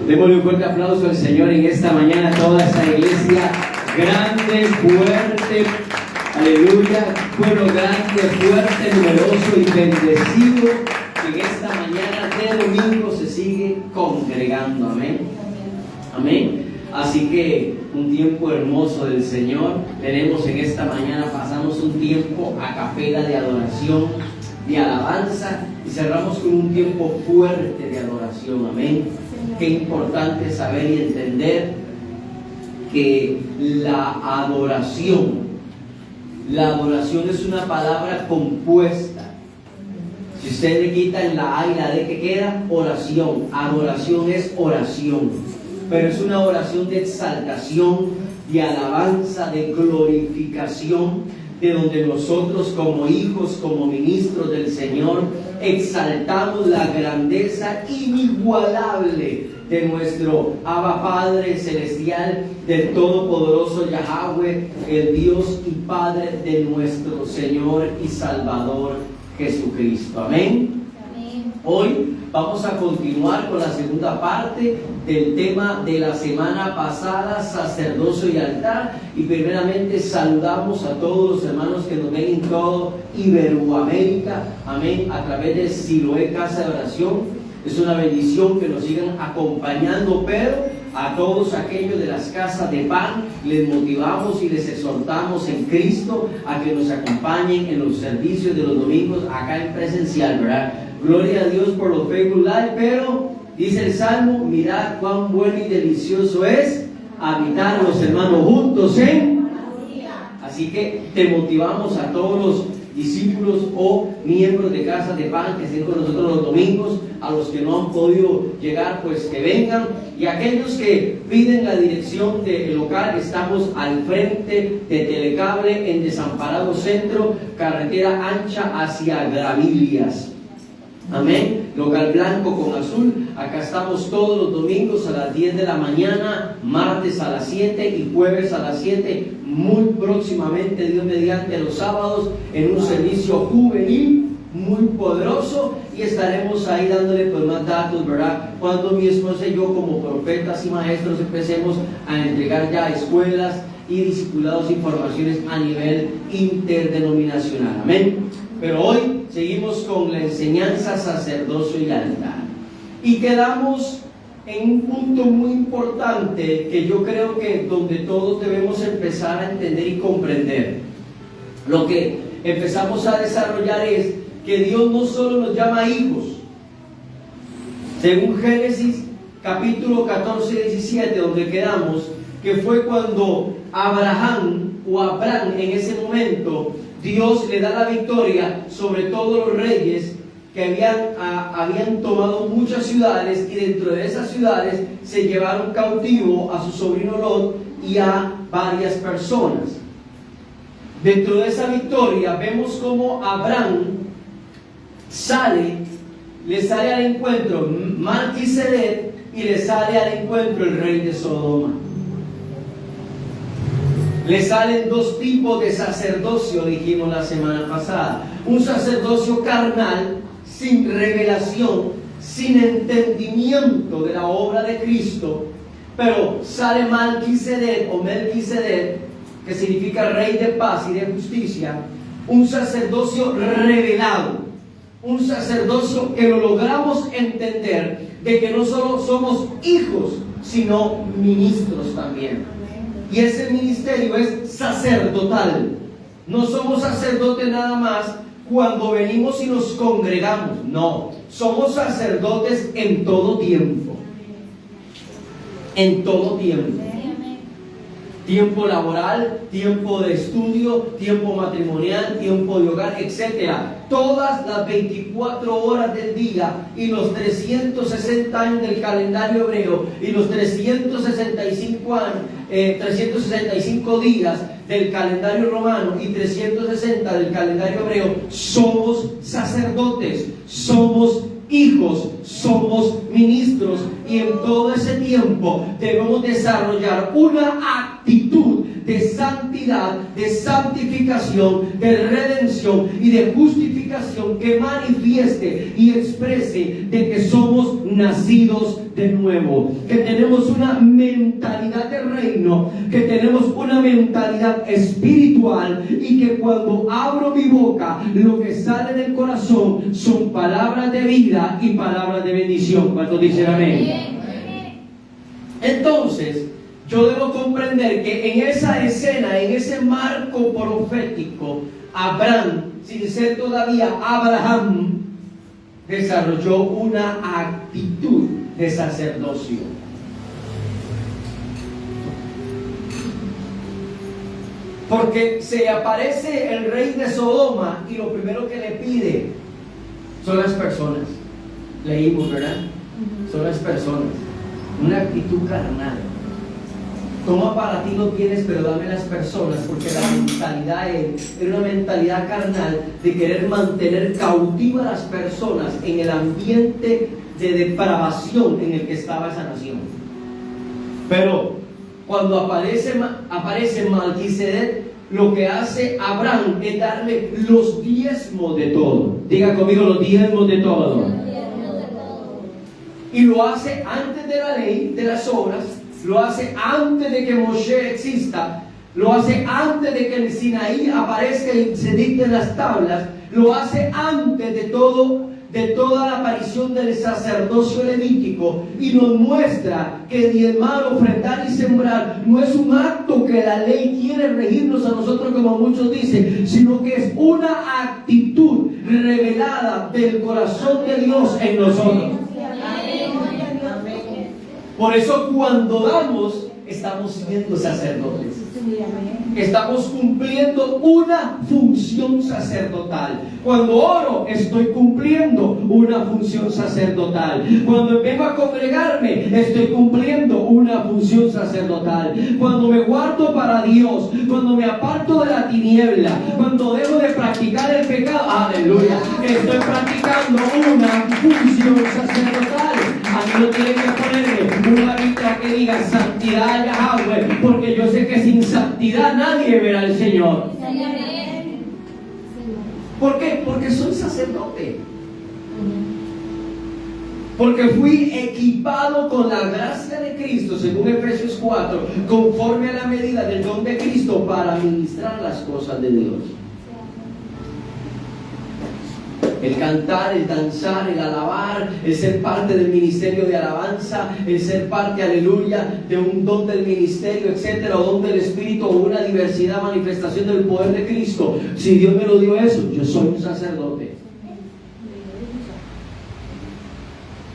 Démosle un fuerte aplauso al Señor en esta mañana, toda esta iglesia grande, fuerte, aleluya, pueblo grande, fuerte, numeroso y bendecido, que en esta mañana de domingo se sigue congregando, amén, amén. Así que un tiempo hermoso del Señor tenemos en esta mañana. Pasamos un tiempo a capela de adoración, de alabanza, y cerramos con un tiempo fuerte de adoración, amén. Qué importante saber y entender que la adoración es una palabra compuesta. Si usted le quita en la A y la D, ¿qué queda? Oración. Adoración es oración, pero es una oración de exaltación, de alabanza, de glorificación, de donde nosotros como hijos, como ministros del Señor, exaltamos la grandeza inigualable de nuestro Abba Padre Celestial, del Todopoderoso Yahweh, el Dios y Padre de nuestro Señor y Salvador Jesucristo. Amén. Amén. Hoy vamos a continuar con la segunda parte del tema de la semana pasada, sacerdocio y altar. Y primeramente saludamos a todos los hermanos que nos ven en todo Iberoamérica, amén, a través de Siloé Casa de Oración. Es una bendición que nos sigan acompañando, pero a todos aquellos de las casas de pan les motivamos y les exhortamos en Cristo a que nos acompañen en los servicios de los domingos acá en presencial, ¿verdad? Gloria a Dios por los Facebook Live, pero dice el Salmo, mirad cuán bueno y delicioso es habitar los hermanos juntos en... Así que te motivamos a todos los discípulos o miembros de Casa de Pan que estén con nosotros los domingos, a los que no han podido llegar, pues que vengan, y aquellos que piden la dirección del local, estamos al frente de Telecable en Desamparado Centro, carretera ancha hacia Gravillas. Amén, local blanco con azul. Acá estamos todos los domingos a las 10 de la mañana, martes a las 7 y jueves a las 7. Muy próximamente, Dios mediante, los sábados en un servicio juvenil muy poderoso, y estaremos ahí dándole pues más datos, ¿verdad? Cuando mi esposa y yo como profetas y maestros empecemos a entregar ya a escuelas y discipulados informaciones a nivel interdenominacional. Amén. Pero hoy seguimos con la enseñanza, sacerdocio y altar. Y quedamos en un punto muy importante que yo creo que donde todos debemos empezar a entender y comprender. Lo que empezamos a desarrollar es que Dios no solo nos llama hijos. Según Génesis capítulo 14 y 17, donde quedamos, que fue cuando Abraham en ese momento, Dios le da la victoria sobre todos los reyes que habían tomado muchas ciudades, y dentro de esas ciudades se llevaron cautivo a su sobrino Lot y a varias personas. Dentro de esa victoria vemos como Abraham le sale al encuentro Melquisedec y le sale al encuentro el rey de Sodoma. Le salen dos tipos de sacerdocio, dijimos la semana pasada. Un sacerdocio carnal, sin revelación, sin entendimiento de la obra de Cristo. Pero sale Melquisedec, que significa rey de paz y de justicia. Un sacerdocio revelado. Un sacerdocio que lo logramos entender, de que no solo somos hijos, sino ministros también. Y ese ministerio es sacerdotal. No somos sacerdotes nada más cuando venimos y nos congregamos. No, somos sacerdotes en todo tiempo. En todo tiempo. Tiempo laboral, tiempo de estudio, tiempo matrimonial, tiempo de hogar, etc. Todas las 24 horas del día y los 360 años del calendario hebreo y los 365 días del calendario romano y 360 del calendario hebreo, somos sacerdotes, somos hijos, somos ministros, y en todo ese tiempo debemos desarrollar una actitud de santidad, de santificación, de redención y de justificación que manifieste y exprese de que somos nacidos de nuevo, que tenemos una mentalidad de reino, que tenemos una mentalidad espiritual y que cuando abro mi boca, lo que sale del corazón son palabras de vida y palabras de bendición. ¿Cuántos dicen amén? Entonces, yo debo comprender que en esa escena, en ese marco profético, Abraham, sin ser todavía Abraham, desarrolló una actitud de sacerdocio. Porque se aparece el rey de Sodoma y lo primero que le pide son las personas. Leímos, ¿verdad? Son las personas. Una actitud carnal. Toma para ti no tienes, pero dame las personas, porque la mentalidad era una mentalidad carnal de querer mantener cautivas a las personas en el ambiente de depravación en el que estaba esa nación. Pero cuando aparece Melquisedec, lo que hace Abraham es darle los diezmos de todo. Diga conmigo, los diezmos de todo. Y lo hace antes de la ley, de las obras. Lo hace antes de que Moshe exista. Lo hace antes de que el Sinaí aparezca y se dicten las tablas. Lo hace antes de toda la aparición del sacerdocio levítico, y nos muestra que diezmar, ofrendar y sembrar no es un acto que la ley quiere regirnos a nosotros como muchos dicen, sino que es una actitud revelada del corazón de Dios en nosotros. Por eso cuando damos, estamos siendo sacerdotes. Estamos cumpliendo una función sacerdotal. Cuando oro, estoy cumpliendo una función sacerdotal. Cuando vengo a congregarme, estoy cumpliendo una función sacerdotal. Cuando me guardo para Dios, cuando me aparto de la tiniebla, cuando dejo de practicar el pecado, aleluya, estoy practicando una función sacerdotal. A mí no tiene que ponerme una Biblia que diga santidad Yahweh, porque yo sé que sin santidad nadie verá al Señor. ¿Por qué? Porque soy sacerdote. Porque fui equipado con la gracia de Cristo, según Efesios 4, conforme a la medida del don de Cristo, para administrar las cosas de Dios. El cantar, el danzar, el alabar, el ser parte del ministerio de alabanza, el ser parte, aleluya, de un don del ministerio, etcétera, o don del Espíritu, o una diversidad, manifestación del poder de Cristo. Si Dios me lo dio eso, yo soy un sacerdote.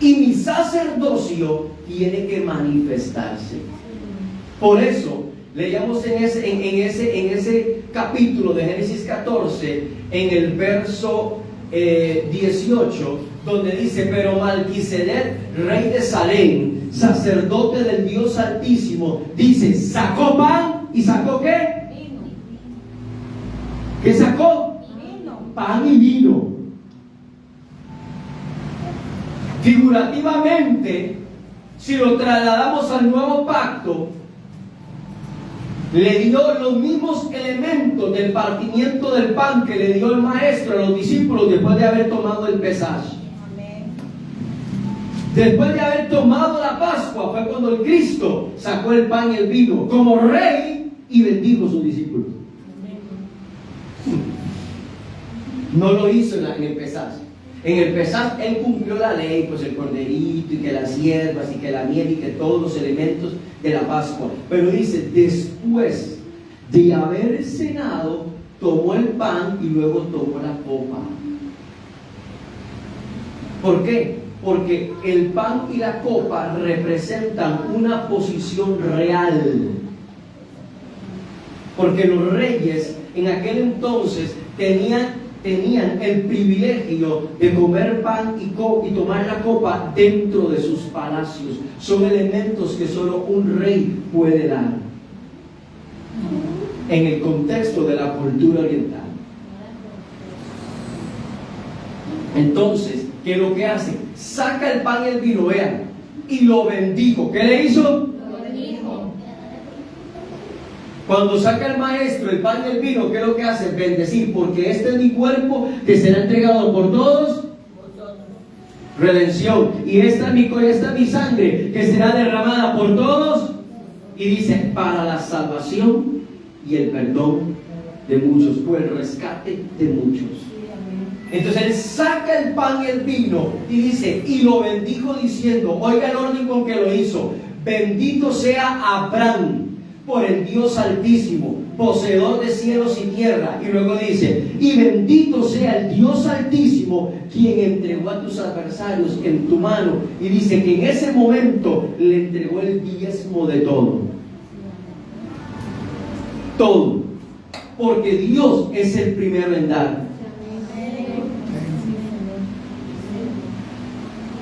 Y mi sacerdocio tiene que manifestarse. Por eso, leíamos en ese capítulo de Génesis 14, en el verso 18, donde dice: pero Melquisedec, rey de Salem, sacerdote del Dios Altísimo, dice, sacó pan y sacó ¿qué? Vino. ¿Qué sacó? Vino. Pan y vino. Figurativamente, si lo trasladamos al nuevo pacto, le dio los mismos elementos del partimiento del pan que le dio el maestro a los discípulos después de haber tomado el Pesaj. Después de haber tomado la Pascua fue cuando el Cristo sacó el pan y el vino como rey y bendijo a sus discípulos. No lo hizo en el Pesaj. En el Pesaj él cumplió la ley, pues el corderito y que las hierbas y que la miel y que todos los elementos de la Pascua. Pero dice, después de haber cenado, tomó el pan y luego tomó la copa. ¿Por qué? Porque el pan y la copa representan una posición real. Porque los reyes en aquel entonces tenían el privilegio de comer pan y tomar la copa dentro de sus palacios. Son elementos que solo un rey puede dar en el contexto de la cultura oriental. Entonces, ¿qué es lo que hace? Saca el pan y el vino, vean, y lo bendijo. ¿Qué le hizo? Lo bendijo. Cuando saca el maestro el pan y el vino, ¿qué es lo que hace? Bendecir, porque este es mi cuerpo que será entregado por todos. Redención. Y esta es mi sangre que será derramada por todos. Y dice, para la salvación y el perdón de muchos, por el rescate de muchos. Entonces él saca el pan y el vino y dice, y lo bendijo diciendo, oiga el orden con que lo hizo: bendito sea Abraham por el Dios Altísimo, poseedor de cielos y tierra. Y luego dice, y bendito sea el Dios Altísimo, quien entregó a tus adversarios en tu mano. Y dice que en ese momento le entregó el diezmo de todo. Todo. Porque Dios es el primero en dar.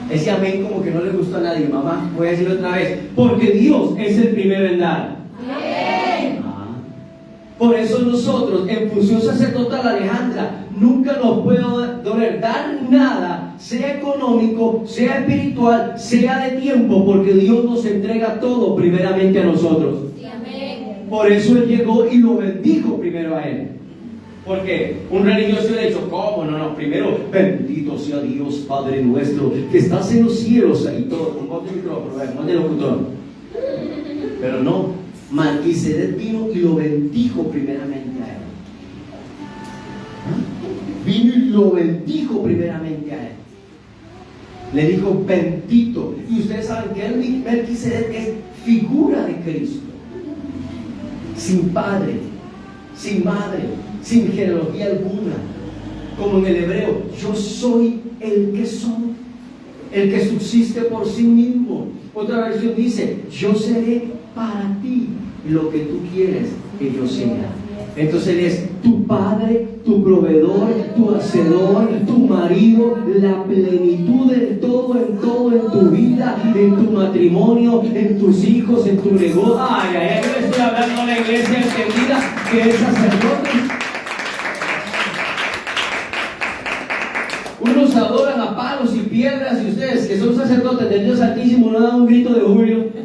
Ese amén como que no le gustó a nadie, mamá. Voy a decirlo otra vez. Porque Dios es el primero en dar. Por eso nosotros, en función sacerdotal, Alejandra, nunca nos puede doler dar nada, sea económico, sea espiritual, sea de tiempo, porque Dios nos entrega todo primeramente a nosotros. Sí, amén. Por eso Él llegó y lo bendijo primero a Él. Porque un religioso le ha dicho, ¿cómo? No, primero, bendito sea Dios Padre nuestro, que estás en los cielos, y todo, con voz de micrófono, voz de locutor. Pero no. Melquisedec vino y lo bendijo primeramente a él. Vino y lo bendijo primeramente a él. Le dijo bendito. Y ustedes saben que el Melquisedec es figura de Cristo. Sin padre, sin madre, sin genealogía alguna. Como en el hebreo, yo soy el que soy, el que subsiste por sí mismo. Otra versión dice, yo seré para ti lo que tú quieres que yo sea. Entonces Él es tu padre, tu proveedor, tu hacedor, tu marido, la plenitud en todo en tu vida, en tu matrimonio, en tus hijos, en tu negocio. Ay, yo estoy hablando a la iglesia entendida que es sacerdote. Unos adoran a palos y piedras, y ustedes que son sacerdotes del Dios Altísimo no dan un grito de júbilo.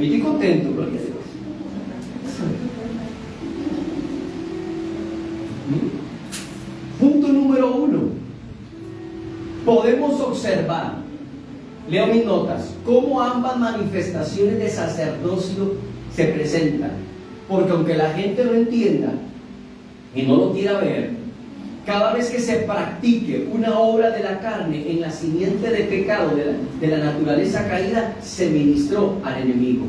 Estoy contento, gloria a Dios. Punto número 1. Podemos observar, leo mis notas, cómo ambas manifestaciones de sacerdocio se presentan. Porque aunque la gente lo entienda y no lo quiera ver, cada vez que se practique una obra de la carne en la simiente de pecado de la naturaleza caída, se ministró al enemigo.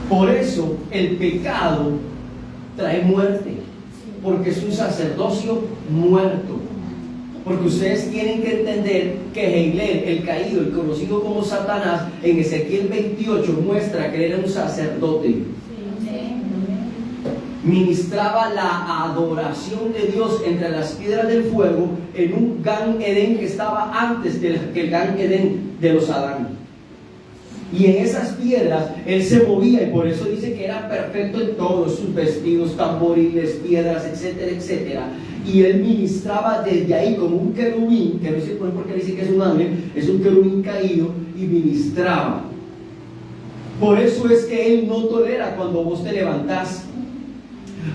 Por eso el pecado trae muerte, porque es un sacerdocio muerto. Porque ustedes tienen que entender que Heilel, el caído, el conocido como Satanás, en Ezequiel 28 muestra que era un sacerdote. Ministraba la adoración de Dios entre las piedras del fuego en un Gan Edén que estaba antes que el Gan Edén de los Adán. Y en esas piedras él se movía, y por eso dice que era perfecto en todos sus vestidos, tamboriles, piedras, etcétera, etcétera. Y él ministraba desde ahí como un querubín, que no sé por qué dice que es un ángel, es un querubín caído, y ministraba. Por eso es que él no tolera cuando vos te levantás.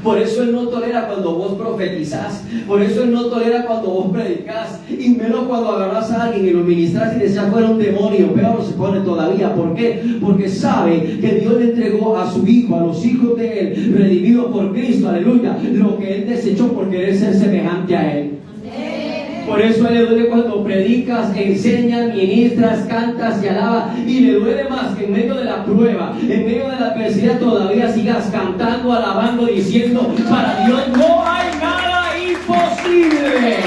Por eso Él no tolera cuando vos profetizás. Por eso Él no tolera cuando vos predicás. Y menos cuando agarrás a alguien y lo ministrás y le echas fuera un demonio. Peor se pone todavía. ¿Por qué? Porque sabe que Dios le entregó a su Hijo, a los hijos de Él, redimidos por Cristo, aleluya, lo que Él desechó por querer ser semejante a Él. Por eso a Él le duele cuando predicas, enseñas, ministras, cantas y alabas. Y le duele más que en medio de la prueba, en medio de la adversidad, todavía sigas cantando, alabando, diciendo, para Dios no hay nada imposible.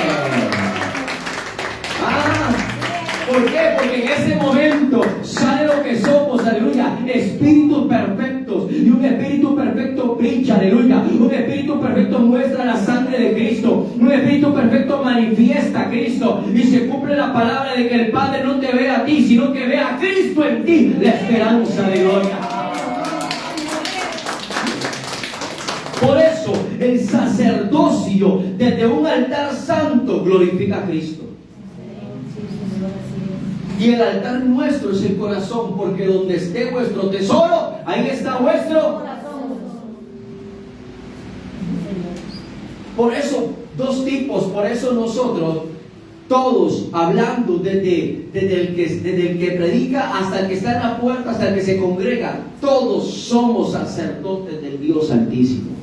¿Por qué? Porque en ese momento sale lo que somos, aleluya, espíritus perfectos. Y un espíritu perfecto brilla, aleluya. Un espíritu perfecto muestra la sangre de Cristo. Un espíritu perfecto manifiesta a Cristo. Y se cumple la palabra de que el Padre no te ve a ti, sino que ve a Cristo en ti, la esperanza de gloria. Por eso el sacerdocio desde un altar santo glorifica a Cristo. Y el altar nuestro es el corazón, porque donde esté vuestro tesoro, ahí está vuestro corazón. Por eso, dos tipos, por eso nosotros, todos hablando desde el que predica hasta el que está en la puerta, hasta el que se congrega, todos somos sacerdotes del Dios Altísimo.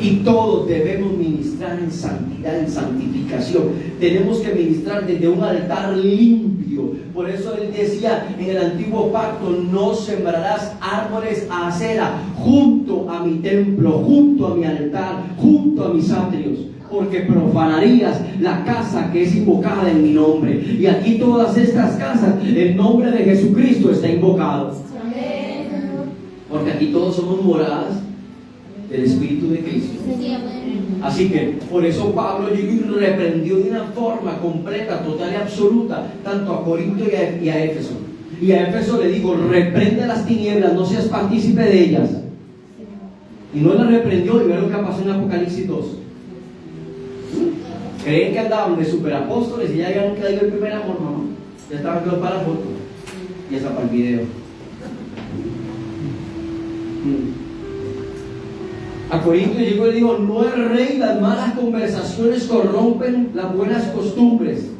Y todos debemos ministrar en santidad, en santificación. Tenemos que ministrar desde un altar limpio. Por eso él decía en el antiguo pacto: no sembrarás árboles a acera junto a mi templo, junto a mi altar, junto a mis atrios, porque profanarías la casa que es invocada en mi nombre. Y aquí todas estas casas, el nombre de Jesucristo está invocado. Porque aquí todos somos moradas del Espíritu de Cristo. Así que por eso Pablo llegó y reprendió de una forma completa, total y absoluta, tanto a Corinto y a Éfeso. Y a Éfeso le digo: reprende las tinieblas, no seas partícipe de ellas. Y no las reprendió, y ve lo que pasó en Apocalipsis 2. Creen que andaban de superapóstoles y ya habían caído el primer amor, mamá. Ya estaban claros para la foto y esa para el video. A Corinto llegó y le dijo: no es rey, las malas conversaciones corrompen las buenas costumbres.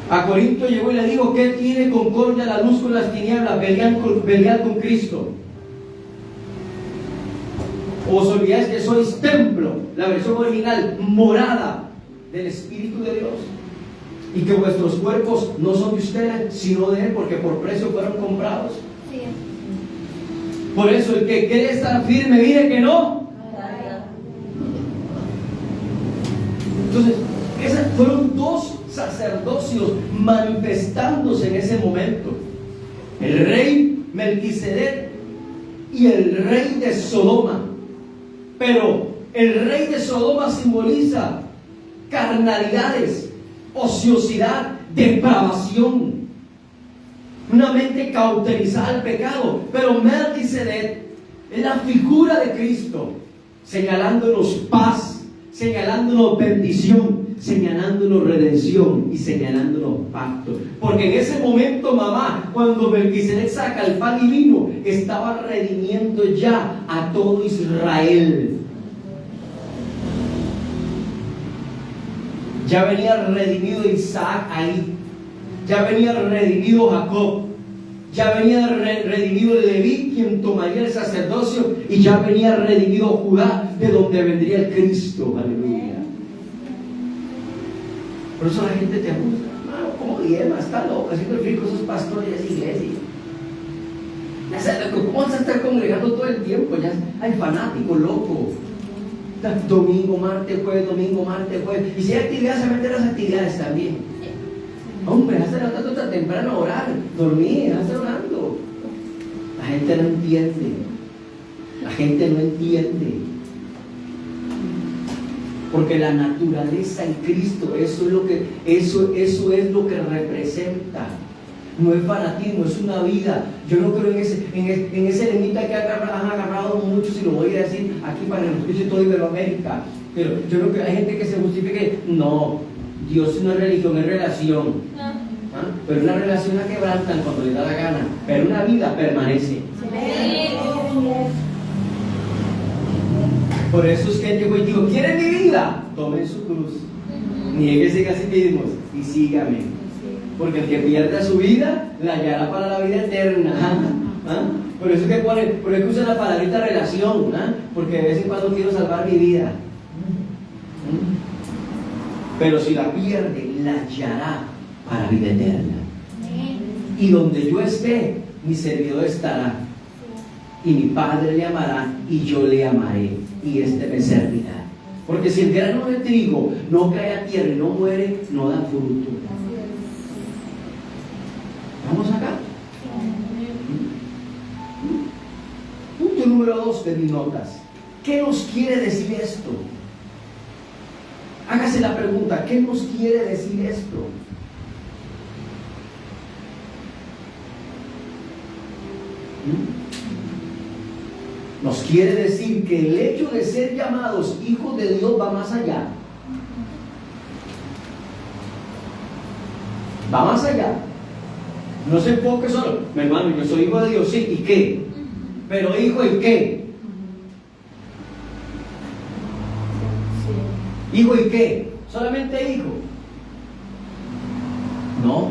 A Corinto llegó y le dijo: ¿qué tiene concordia la luz con las tinieblas? Pelead con Cristo. ¿Os olvidáis que sois templo, la versión original, morada del Espíritu de Dios? Y que vuestros cuerpos no son de ustedes, sino de Él, porque por precio fueron comprados. Sí. Por eso el que quiere estar firme, mire que no. Entonces, esos fueron dos sacerdocios manifestándose en ese momento: el rey Melquisedec y el rey de Sodoma. Pero el rey de Sodoma simboliza carnalidades, ociosidad, depravación, una mente cauterizada al pecado. Pero Melquisedec es la figura de Cristo, señalándonos paz, señalándonos bendición, señalándonos redención y señalándonos pacto. Porque en ese momento, mamá, cuando Melquisedec saca el pan y vino, estaba redimiendo ya a todo Israel. Ya venía redimido Isaac ahí, ya venía redimido Jacob, ya venía redimido Leví, quien tomaría el sacerdocio, y ya venía redimido Judá, de donde vendría el Cristo. Aleluya. Por eso la gente te acusa: no, ¿cómo diezma? Está loco, haciendo el frío con esos pastores de esa iglesia. Ya sabes, ¿cómo vas a estar congregando todo el tiempo? Ya hay fanático, loco. Domingo, martes, jueves, domingo, martes, jueves. Y si hay actividades, se meten las actividades también. Hombre, has levantado tan temprano a orar, dormir, has orando. La gente no entiende. La gente no entiende. Porque la naturaleza en Cristo, eso es lo que representa. No es fanatismo, es una vida. Yo no creo en ese lemita que han agarrado muchos, y lo voy a decir aquí para el juicio de toda Iberoamérica. Pero yo no creo que hay gente que se justifique. No, Dios no es religión, es relación. ¿Ah? Pero una relación la quebrantan cuando le da la gana, pero una vida permanece. Por eso es que él llegó y dijo: ¿quieren mi vida? Tomen su cruz, niéguese a sí mismos y sígame. Porque el que pierda su vida la hallará para la vida eterna. ¿Ah? Por eso que por eso usa la palabrita relación. ¿Ah? Porque de vez en cuando quiero salvar mi vida. Pero si la pierde, la hallará para vida eterna. Y donde yo esté, mi servidor estará. Y mi Padre le amará, y yo le amaré, y éste me servirá. Porque si el grano de trigo no cae a tierra y no muere, no da fruto. ¿Vamos acá? Punto número 2 de mis notas. ¿Qué nos quiere decir esto? Hágase la pregunta: ¿qué nos quiere decir esto? Nos quiere decir que el hecho de ser llamados hijos de Dios va más allá. Va más allá. No se enfoque solo. Mi hermano, yo soy hijo de Dios, sí, ¿y qué? Pero hijo, ¿y qué? Hijo, ¿y qué? Solamente hijo. No.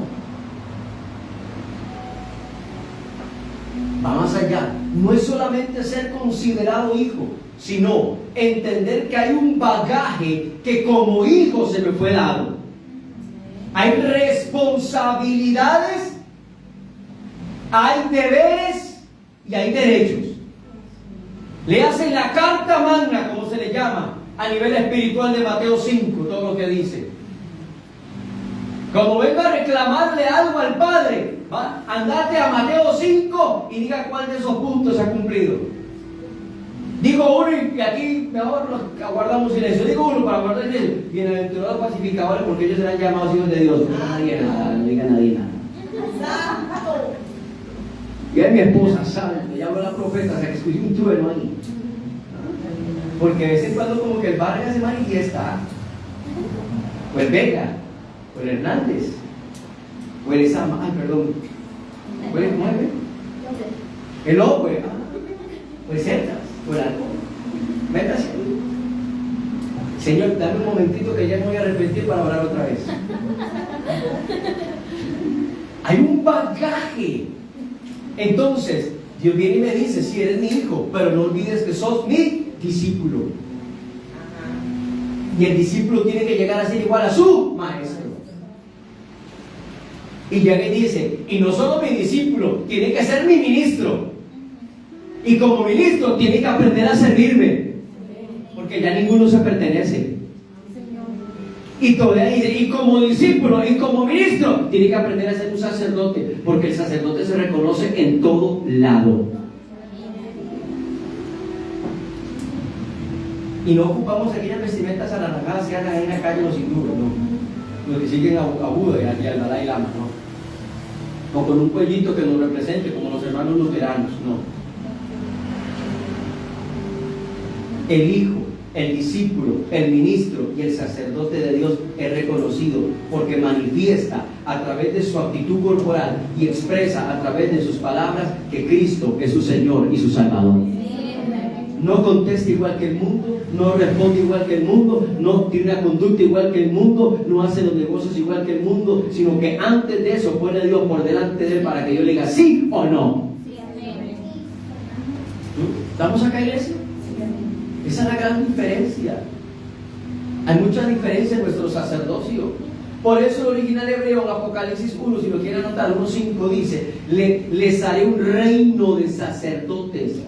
Va más allá. No es solamente ser considerado hijo, sino entender que hay un bagaje que como hijo se me fue dado. Hay responsabilidades, hay deberes y hay derechos. Le hacen la carta magna, como se le llama, a nivel espiritual de Mateo 5, todo lo que dice. Como venga a reclamarle algo al Padre, andate a Mateo 5 y diga cuál de esos puntos se ha cumplido. Digo uno y aquí mejor nos guardamos silencio. Digo uno para guardar silencio. Bienaventurados pacificadores, porque ellos serán llamados hijos de Dios. No nadie nada, no diga nadie nada. Y ahí mi esposa sabe, me llamo la profeta, o sea que escuché un trueno ahí. Porque de vez en cuando como que el barrio se manifiesta. Pues venga. O el Hernández, o el Esama, ay, perdón, o el Mueve, el Ope, o el Certas, o el Alcohol. Métase. Señor, dame un momentito que ya me voy a arrepentir para orar otra vez. Hay un bagaje. Entonces, Dios viene y me dice: si eres mi hijo, pero no olvides que sos mi discípulo. Y el discípulo tiene que llegar a ser igual a su maestro. Y llega y dice: y no solo mi discípulo, tiene que ser mi ministro. Y como ministro tiene que aprender a servirme, porque ya ninguno se pertenece. Y todavía dice: y como discípulo y como ministro tiene que aprender a ser un sacerdote, porque el sacerdote se reconoce en todo lado. Y no ocupamos aquellas vestimentas anaranjadas que andan ahí en la calle los hindúes, no. Los que siguen a Buda y al Dalai Lama, no. O con un cuellito que nos represente como los hermanos luteranos, no. El hijo, el discípulo, el ministro y el sacerdote de Dios es reconocido porque manifiesta a través de su actitud corporal y expresa a través de sus palabras que Cristo es su Señor y su Salvador. No contesta igual que el mundo, no responde igual que el mundo, no tiene una conducta igual que el mundo, no hace los negocios igual que el mundo, sino que antes de eso pone a Dios por delante de él para que yo le diga sí o no. ¿Estamos acá, iglesia? Esa es la gran diferencia. Hay mucha diferencia en nuestro sacerdocio. Por eso el original hebreo en Apocalipsis 1, si lo quieren anotar, 1.5 dice: les haré un reino de sacerdotes.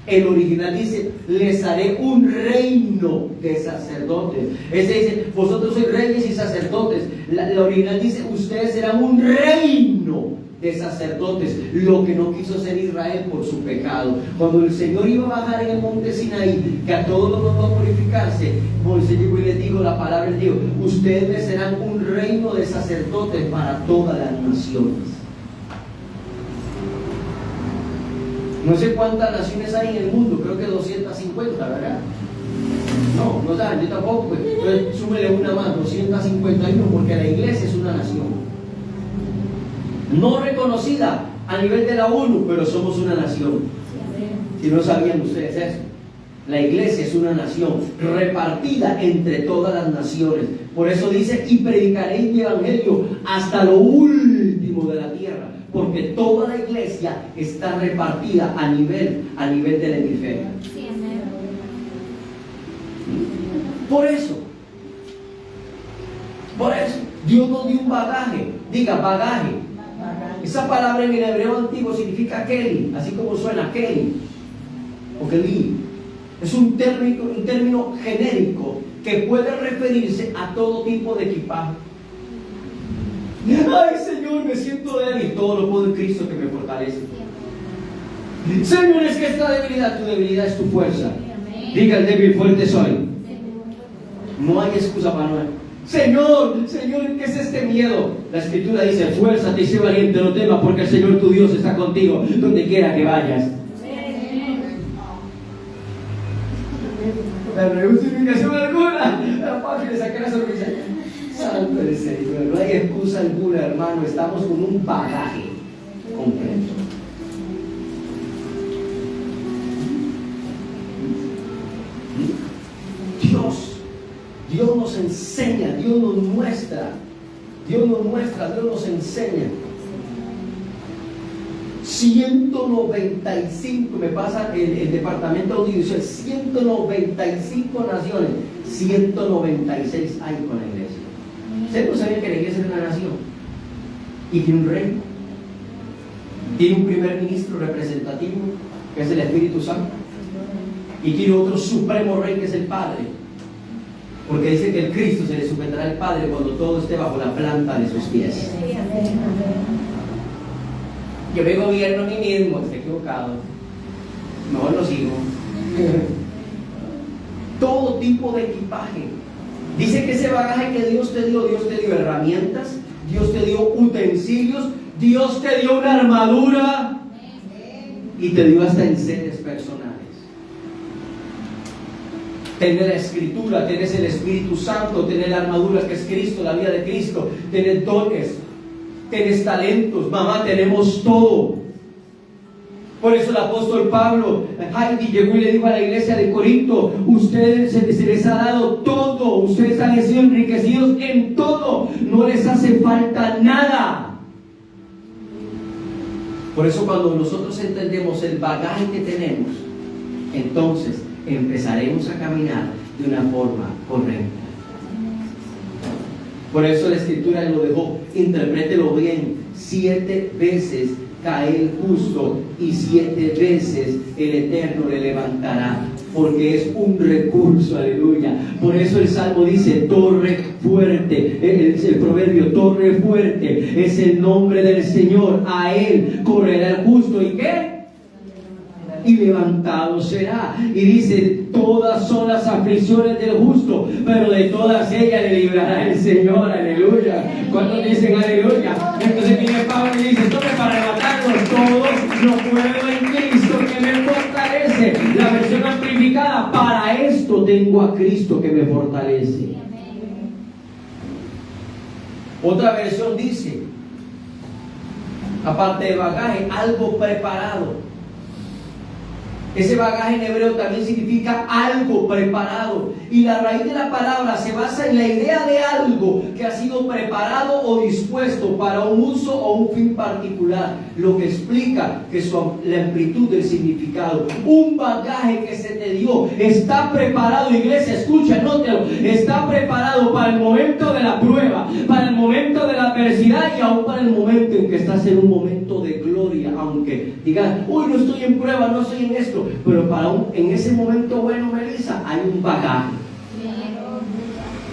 El original dice: les haré un reino de sacerdotes. Ese dice: vosotros sois reyes y sacerdotes. La original dice: ustedes serán un reino de sacerdotes. Lo que no quiso ser Israel por su pecado. Cuando el Señor iba a bajar en el monte Sinaí, que a todos los mandó a purificarse, Moisés llegó y les dijo la palabra de Dios: ustedes serán un reino de sacerdotes para todas las naciones. No sé cuántas naciones hay en el mundo, creo que 250, ¿verdad? No saben, yo tampoco, pues. Entonces súmele una más, 251, porque la iglesia es una nación. No reconocida a nivel de la ONU, pero somos una nación. Si no sabían ustedes eso. La iglesia es una nación repartida entre todas las naciones. Por eso dice: y predicaréis mi evangelio hasta lo último de la tierra. Porque toda la iglesia está repartida a nivel del hemisferio. Por eso, Dios nos dio un bagaje. Diga, bagaje. Esa palabra en el hebreo antiguo significa keli, así como suena keli o keli. Es un término genérico que puede referirse a todo tipo de equipaje. Ay, Señor, me siento débil. Todo lo puedo en Cristo que me fortalece. Señor, es que esta debilidad, tu debilidad es tu fuerza. Diga: el débil, fuerte soy. No hay excusa para no. Señor, ¿qué es este miedo? La Escritura dice: fuérzate y sé valiente, no temas, porque el Señor tu Dios está contigo donde quiera que vayas. La justificación alguna. La paz le saqué la sonrisa. Santo el Señor. No hay excusa alguna, hermano. Estamos con un bagaje completo. Dios nos enseña, Dios nos muestra, Dios nos enseña. 195, me pasa el departamento audiovisual, 195 naciones, 196 hay con la iglesia. ¿Ustedes no sabían que la iglesia es una nación? Y tiene un rey, tiene un primer ministro representativo, que es el Espíritu Santo, y tiene otro supremo rey, que es el Padre. Porque dice que el Cristo se le sujetará al Padre cuando todo esté bajo la planta de sus pies. Yo me gobierno a mí mismo, estoy equivocado. Mejor lo sigo. Todo tipo de equipaje. Dice que ese bagaje que Dios te dio herramientas, Dios te dio utensilios, Dios te dio una armadura y te dio hasta enseres personales. Tener la Escritura, tenés el Espíritu Santo, tener la armadura que es Cristo, la vida de Cristo, tener dones, tenés talentos, mamá, tenemos todo. Por eso el apóstol Pablo, Heidi, llegó y le dijo a la iglesia de Corinto: ustedes se les ha dado todo, ustedes han sido enriquecidos en todo, no les hace falta nada. Por eso cuando nosotros entendemos el bagaje que tenemos, entonces empezaremos a caminar de una forma correcta. Por eso la Escritura lo dejó, interprételo bien: 7 veces cae el justo y 7 veces el Eterno le levantará, porque es un recurso, aleluya. Por eso el Salmo dice: torre fuerte, el proverbio, torre fuerte es el nombre del Señor, a él correrá el justo, ¿y qué? Y levantado será. Y dice: todas son las aflicciones del justo, pero de todas ellas le librará el Señor, aleluya. ¿Cuántos dicen aleluya? Entonces viene Pablo y dice: tome para levantarnos todos, lo puedo en Cristo que me fortalece. La versión amplificada: para esto tengo a Cristo que me fortalece. Otra versión dice, aparte de bagaje, algo preparado. Ese bagaje en hebreo también significa algo preparado, y la raíz de la palabra se basa en la idea de algo que ha sido preparado o dispuesto para un uso o un fin particular, lo que explica que la amplitud del significado. Un bagaje que se te dio está preparado, iglesia, escucha, nótelo, está preparado para el momento de la prueba, para el momento de la adversidad y aún para el momento en que estás en un momento de gloria, aunque digas: uy, no estoy en prueba, no estoy en esto. Pero en ese momento bueno, Melissa, hay un bagaje.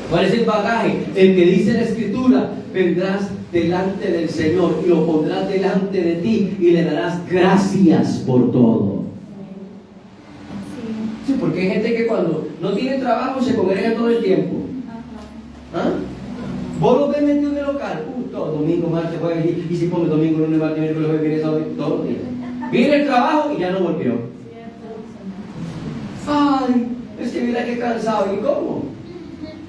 ¿Cuál es el bagaje? El que dice la Escritura: vendrás delante del Señor y lo pondrás delante de ti y le darás gracias por todo. Sí, porque hay gente que cuando no tiene trabajo se congrega todo el tiempo. ¿Ah? Vos lo ves metido en el local, todo domingo, martes, jueves, y si come domingo, lunes, martes, miércoles, jueves, viernes, sábado, todos los días. Viene el trabajo y ya no volvió. Ay, es que mira qué cansado. ¿Y cómo?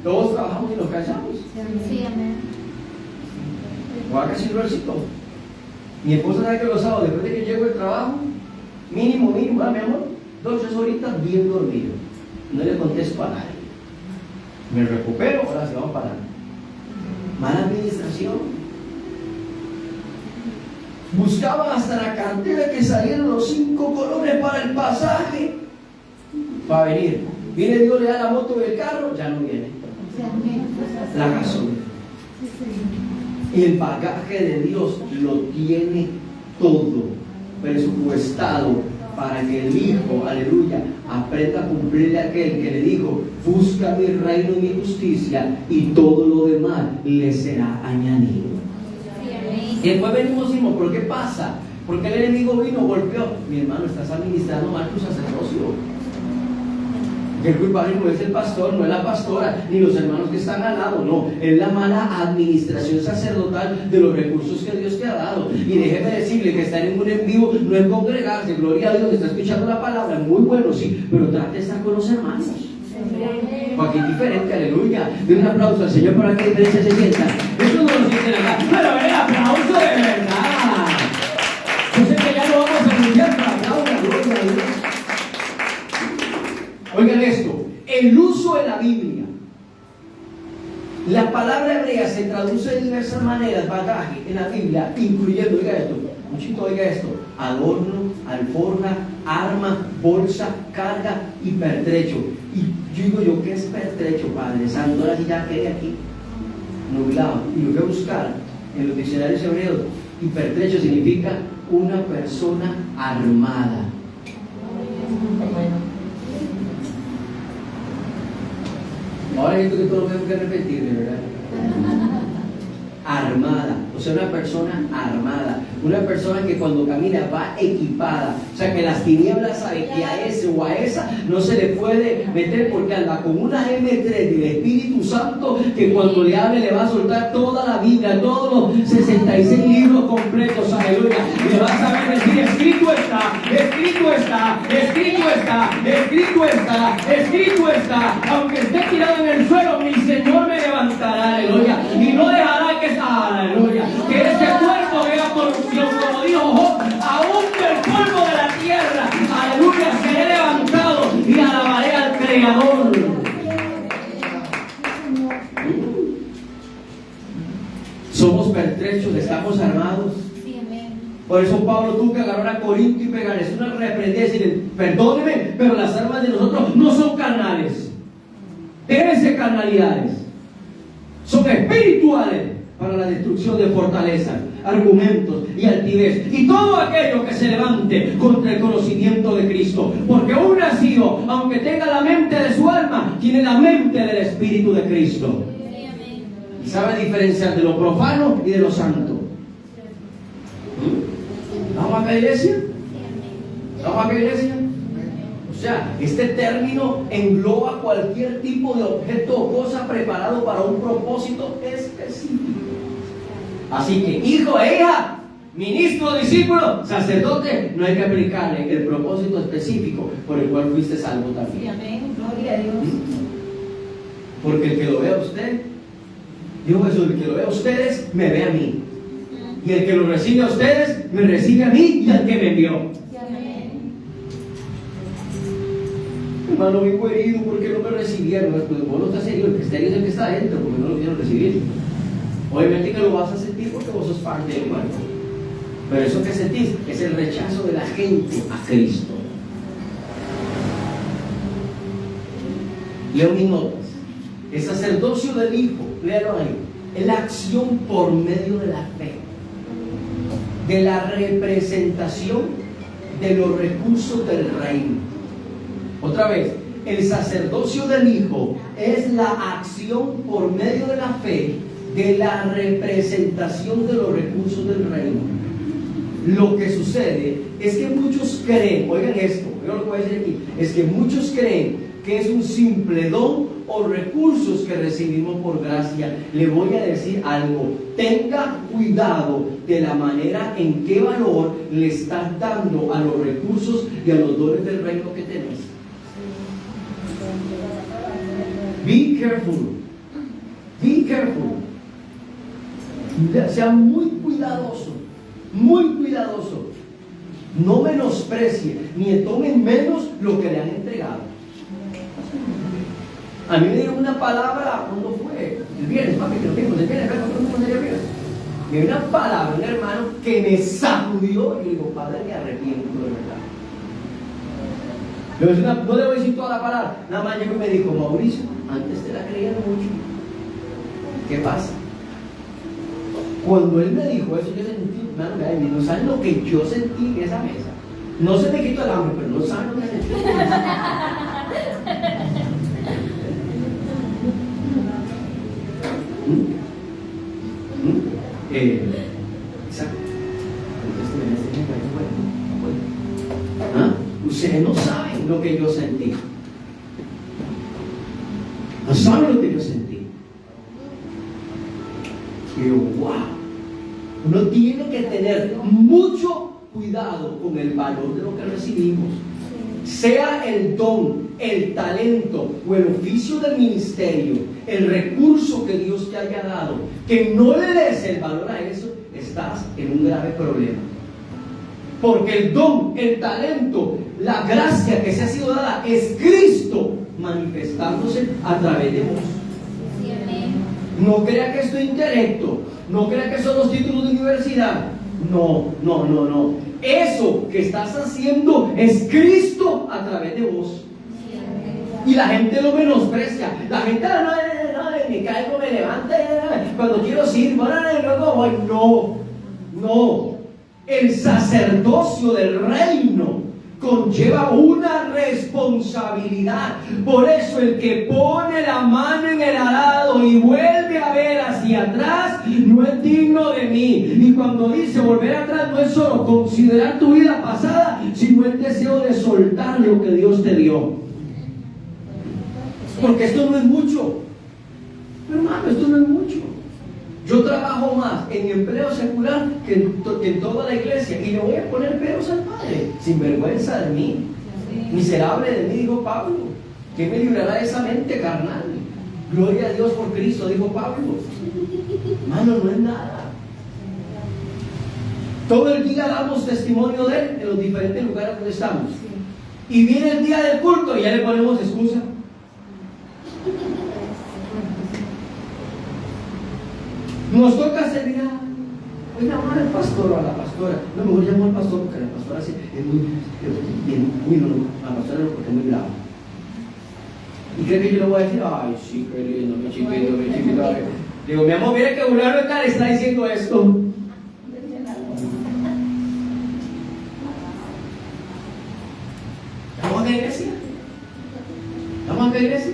Todos trabajamos y nos cansamos. Sí, amén. Guarda sin versito. Mi esposa sabe que los sábados, después de que llego del trabajo, mínimo, mi amor, 2-3 horitas bien dormido. No le contesto a nadie. Me recupero, ahora se vamos para adelante. Mala administración. Buscaban hasta la cartera que salieran los 5 colones para el pasaje. Va a venir. Viene Dios, le da la moto del carro, ya no viene. La gasolina. El bagaje de Dios lo tiene todo presupuestado para que el Hijo, aleluya, aprenda a cumplirle a aquel que le dijo: busca mi reino y mi justicia, y todo lo demás le será añadido. Y después venimos y decimos: ¿pero qué pasa? Porque el enemigo vino, golpeó. Mi hermano, estás administrando mal tu sacerdocio. El culpable no es el pastor, no es la pastora, ni los hermanos que están al lado, no, es la mala administración sacerdotal de los recursos que Dios te ha dado. Y déjeme decirle que estar en un en vivo no es congregarse, gloria a Dios, está escuchando la palabra, muy bueno, sí, pero trate de estar con los hermanos. Porque es diferente, aleluya. Den un aplauso al Señor para que diferencia se sienta. Eso no lo sienten acá. Pero el aplauso de verdad. Yo sé que ya no vamos a anunciar, pero aplaudan, gloria a Dios. Oigan esto, el uso de la Biblia. La palabra hebrea se traduce de diversas maneras, bagaje, en la Biblia, incluyendo, oiga esto, muchito, oiga esto, adorno, alforja, arma, bolsa, carga y pertrecho. Y yo digo ¿qué es pertrecho, Padre Santo? Ahora sí ya quedé aquí, nublado. Y lo voy a buscar en los diccionarios hebreos. Y pertrecho significa una persona armada. Ahora siento que todo lo tengo que repetir, de verdad. Armada, o sea, una persona armada, una persona que cuando camina va equipada, o sea, que las tinieblas saben que a ese o a esa no se le puede meter porque anda con una M3 del Espíritu Santo que cuando le hable le va a soltar toda la Biblia, todos los 66 libros completos, aleluya, y le va a saber decir, escrito está, escrito está, escrito está, escrito está, escrito está, aunque esté tirado en el suelo, mi Señor me levantará, aleluya, y no dejará que aleluya, que este cuerpo vea corrupción, como dijo Job, aún del polvo de la tierra, aleluya, seré levantado y alabaré al Creador. Somos pertrechos, estamos armados. Por eso Pablo tuvo que agarrar a Corinto y pegarles una reprendida y decirle, perdóneme, pero las armas de nosotros no son carnales, deben ser carnalidades, son espirituales, para la destrucción de fortalezas, argumentos y altivez y todo aquello que se levante contra el conocimiento de Cristo, porque un nacido, aunque tenga la mente de su alma, tiene la mente del Espíritu de Cristo y sabe diferenciar de lo profano y de lo santo. ¿Vamos a la iglesia? ¿Vamos a la iglesia? O sea, este término engloba cualquier tipo de objeto o cosa preparado para un propósito específico. Así que, hijo e hija, ministro, discípulo, sacerdote, no hay que aplicarle el propósito específico por el cual fuiste salvo también. Amén, gloria a Dios. Porque el que lo vea a usted, dijo Jesús, el que lo vea a ustedes, me ve a mí. Y el que lo recibe a ustedes, me recibe a mí y al que me envió. Hermano, vengo herido porque no me recibieron. Pues vos no estás herido, el que está herido es el que está adentro, porque no lo quiero recibir. Obviamente que lo vas a sentir porque vos sos parte del cuerpo. Pero eso que sentís es el rechazo de la gente a Cristo. Leo mis notas. El sacerdocio del Hijo, léalo ahí, es la acción por medio de la fe, de la representación de los recursos del reino. Otra vez, el sacerdocio del Hijo es la acción por medio de la fe de la representación de los recursos del reino. Lo que sucede es que muchos creen, oigan esto, oigan lo que voy a decir aquí, es que muchos creen que es un simple don o recursos que recibimos por gracia. Le voy a decir algo, tenga cuidado de la manera en qué valor le estás dando a los recursos y a los dones del reino que tenés. Be careful. Be careful. Sea muy cuidadoso. Muy cuidadoso. No menosprecie ni tomen menos lo que le han entregado. A mí me dieron una palabra, ¿cuándo fue? El viernes, papi, que lo tengo, el viernes, me dio una palabra, un hermano, que me sacudió y digo, Padre, me arrepiento de verdad. No le voy a decir toda la palabra. Nada más llegó y me dijo, Mauricio, antes te la creía mucho. ¿Qué pasa? Cuando él me dijo eso, yo sentí, hermano, no saben lo que yo sentí en esa mesa. No se me quitó el hambre, pero no saben lo que sentí. Exacto. Ustedes no saben lo que yo sentí. No saben lo que yo sentí. Y yo, wow. Uno tiene que tener mucho cuidado con el valor de lo que recibimos. Sea el don el talento o el oficio del ministerio, el recurso que Dios te haya dado, que no le des el valor a eso, estás en un grave problema. Porque el don, el talento, la gracia que se ha sido dada es Cristo manifestándose a través de vos. No crea que es tu intelecto, no crea que son los títulos de universidad. No. Eso que estás haciendo es Cristo a través de vos. Y la gente lo menosprecia. La gente no, me caigo, me levanto, cuando quiero ir, luego voy. No. El sacerdocio del reino conlleva una responsabilidad. Por eso el que pone la mano en el arado y vuelve a ver hacia atrás no es digno de mí. Y cuando dice volver atrás, no es solo considerar tu vida pasada, sino el deseo de soltar lo que Dios te dio. Porque esto no es mucho. Hermano, esto no es mucho. Yo trabajo más en mi empleo secular que en toda la iglesia, y le voy a poner peros al Padre. Sin vergüenza de mí, miserable de mí, dijo Pablo. ¿Quién me librará de esa mente carnal? Gloria a Dios por Cristo, dijo Pablo. Hermano, no es nada. Todo el día damos testimonio de Él en los diferentes lugares donde estamos. Y viene el día del culto y ya le ponemos excusa. Nos toca servir a... Voy a llamar al pastor o a la pastora. No, mejor llamo al pastor porque la pastora es muy la pastora no, porque es muy brava. ¿Y cree que yo le voy a decir? Ay, sí, qué lindo, mi chiquito. Digo, mi amor, mira que Julano acá le está diciendo esto. ¿Estamos en la iglesia? ¿Estamos en la iglesia?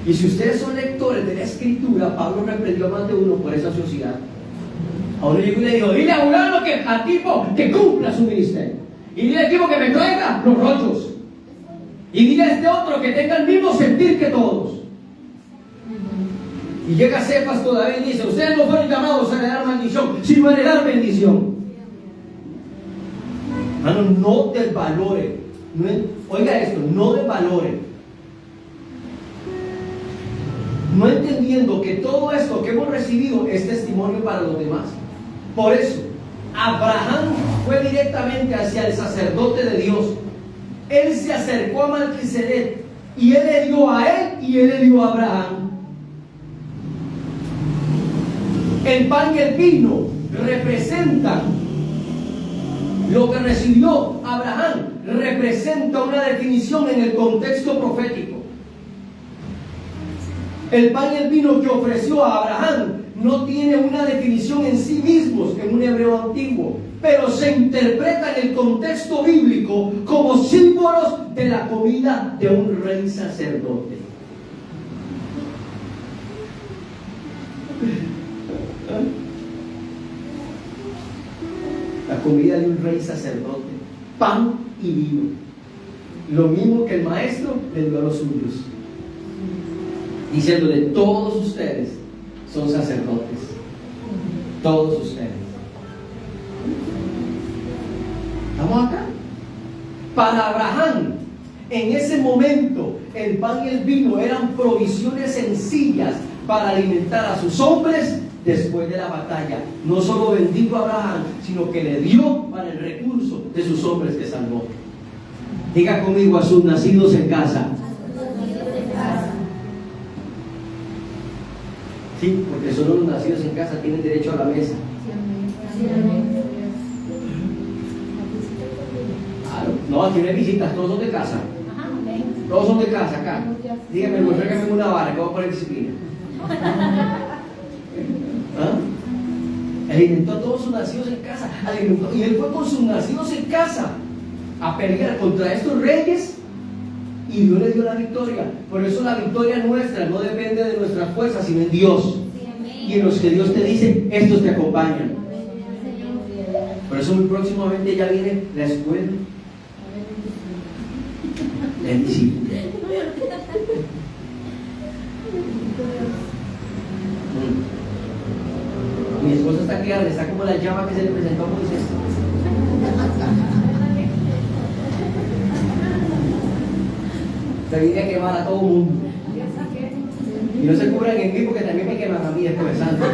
Y si ustedes son lectores de la Escritura, Pablo reprendió a más de uno por esa ociosidad. Ahora llegó y le dijo: dile a Julano que al tipo que cumpla su ministerio. Y dile al tipo que me traiga los rollos. Y dile a este otro que tenga el mismo sentir que todos. Y llega Cefas todavía y dice: ustedes no fueron llamados a heredar maldición, sino a heredar bendición. Hermano, no desvalore. Oiga esto, no desvalore. No entendiendo que todo esto que hemos recibido es testimonio para los demás. Por eso, Abraham fue directamente hacia el sacerdote de Dios. Él se acercó a Melquisedec y él le dio a él y él le dio a Abraham. El pan y el vino representan lo que recibió Abraham, representa una definición en el contexto profético. El pan y el vino que ofreció a Abraham no tiene una definición en sí mismos en un hebreo antiguo, pero se interpreta en el contexto bíblico como símbolos de la comida de un rey sacerdote. La comida de un rey sacerdote, pan y vino, lo mismo que el maestro le dio a los suyos, diciéndole: todos ustedes son sacerdotes, todos ustedes. ¿Estamos acá? Para Abraham, en ese momento, el pan y el vino eran provisiones sencillas para alimentar a sus hombres después de la batalla. No solo bendijo a Abraham, sino que le dio para el recurso de sus hombres que salvó. Diga conmigo: a sus nacidos en casa. Sí, porque solo los nacidos en casa tienen derecho a la mesa. Claro. No, aquí no hay visitas, todos son de casa. Todos son de casa acá. Dígame, tráigame una vara que voy a poner disciplina. ¿Ah? Alimentó a todos sus nacidos en casa. Alimentó, y él fue con sus nacidos en casa a pelear contra estos reyes. Y Dios le dio la victoria. Por eso la victoria nuestra no depende de nuestras fuerzas, sino en Dios. Y en los que Dios te dice: estos te acompañan. Por eso muy próximamente ya viene la escuela. El discípulo. Mi esposa está aquí, está como la llama que se le presentó a Moisés. se viene a quemar a todo el mundo. Y no se cubran en mí porque también me queman a mí después de santo.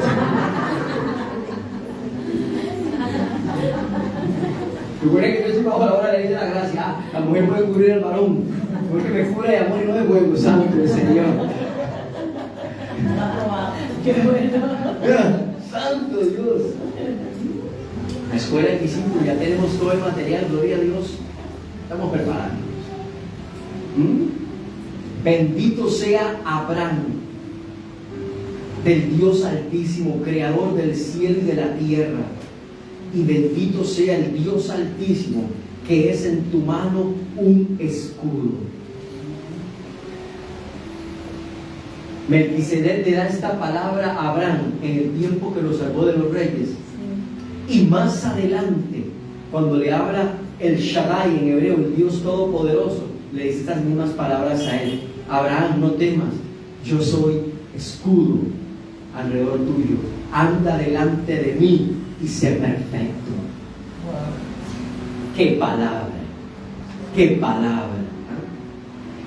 Recuerden que yo estoy bajo la obra de la ley de la gracia. La mujer puede cubrir al varón, porque me cura de amor y no de fuego. Santo el Señor. Qué bueno. Santo Dios. La escuela de discípulos, ya tenemos todo el material, gloria a Dios. Estamos preparándonos. Bendito sea Abraham, del Dios Altísimo, creador del cielo y de la tierra. Y bendito sea el Dios Altísimo, que es en tu mano un escudo. Melquisedec le da esta palabra a Abraham en el tiempo que lo salvó de los reyes. Y más adelante, cuando le habla el Shaddai en hebreo, el Dios Todopoderoso, le dice estas mismas palabras a él: Abraham, no temas, yo soy escudo alrededor tuyo, anda delante de mí y sé perfecto. ¡Qué palabra! ¡Qué palabra!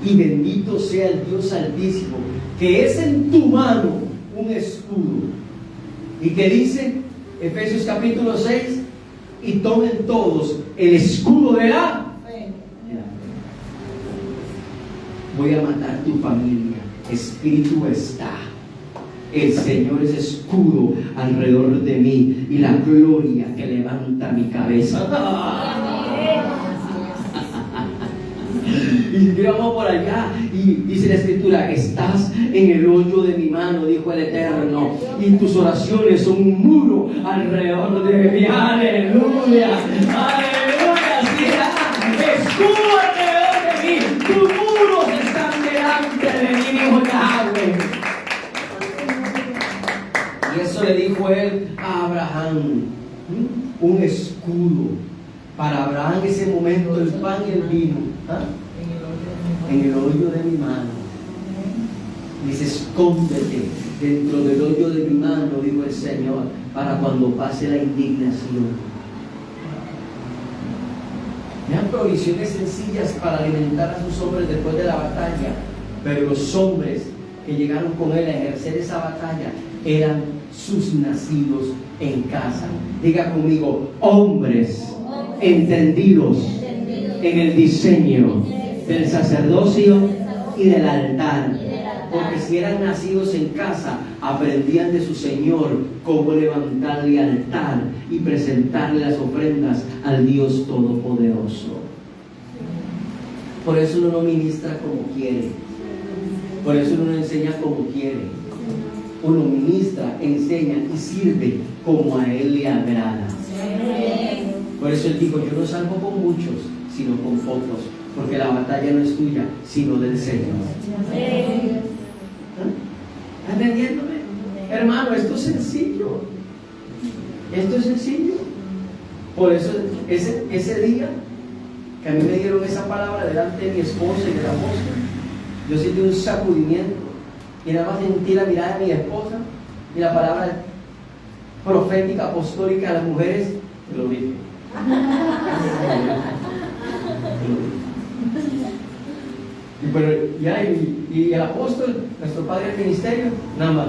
Y bendito sea el Dios Altísimo, que es en tu mano un escudo. Y que dice Efesios capítulo 6: y tomen todos el escudo de la fe. Voy a matar tu familia. Escrito está: el Señor es escudo alrededor de mí y la gloria que levanta mi cabeza. Y miramos por allá y dice la Escritura: estás en el hoyo de mi mano, dijo el Eterno, y tus oraciones son un muro alrededor de mí. Aleluya, aleluya, sí, escudo alrededor de mí, tus muros están delante de mí, dijo Yahweh. Y eso le dijo él a Abraham, un escudo. Para Abraham ese momento el pan y el vino, en el hoyo de mi mano. Dice: escóndete dentro del hoyo de mi mano, dijo el Señor, para cuando pase la indignación. Vean, provisiones sencillas para alimentar a sus hombres después de la batalla, pero los hombres que llegaron con él a ejercer esa batalla eran sus nacidos en casa. Diga conmigo: hombres entendidos en el diseño del sacerdocio y del altar, porque si eran nacidos en casa, aprendían de su Señor cómo levantarle altar y presentarle las ofrendas al Dios Todopoderoso. Por eso uno no ministra como quiere, por eso uno no enseña como quiere. Uno ministra, enseña y sirve como a Él le agrada. Por eso Él dijo: yo no salgo con muchos, sino con pocos, porque la batalla no es tuya, sino del Señor. ¿Estás entendiéndome? Hermano, esto es sencillo. Esto es sencillo. Por eso ese día que a mí me dieron esa palabra delante de mi esposa y del apóstol, yo sentí un sacudimiento y nada más sentí la mirada de mi esposa y la palabra profética, apostólica a las mujeres. Lo dije. Y el apóstol, nuestro padre del ministerio, nada más.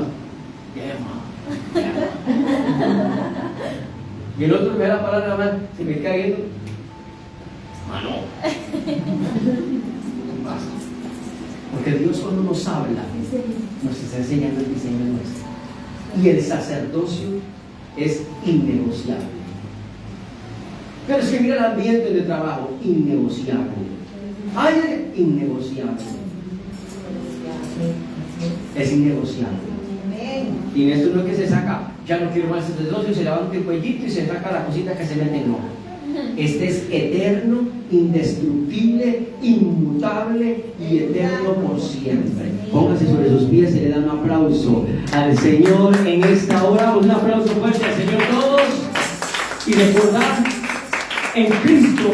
Y el otro me da la palabra nada más, se me queda viendo. Mano. Porque Dios, cuando nos habla, nos está enseñando el diseño nuestro. Y el sacerdocio es innegociable. Pero es que mira el ambiente de trabajo: innegociable. Ay, innegociable. Es innegociable. Y en esto no es que se saca, ya no quiero más sacerdocio, se levanta el cuellito y se saca la cosita que se mete, no. Este es eterno, indestructible, inmutable y eterno por siempre. Póngase sobre sus pies y le da un aplauso al Señor en esta hora. Un aplauso fuerte al Señor todos. Y recordar: en Cristo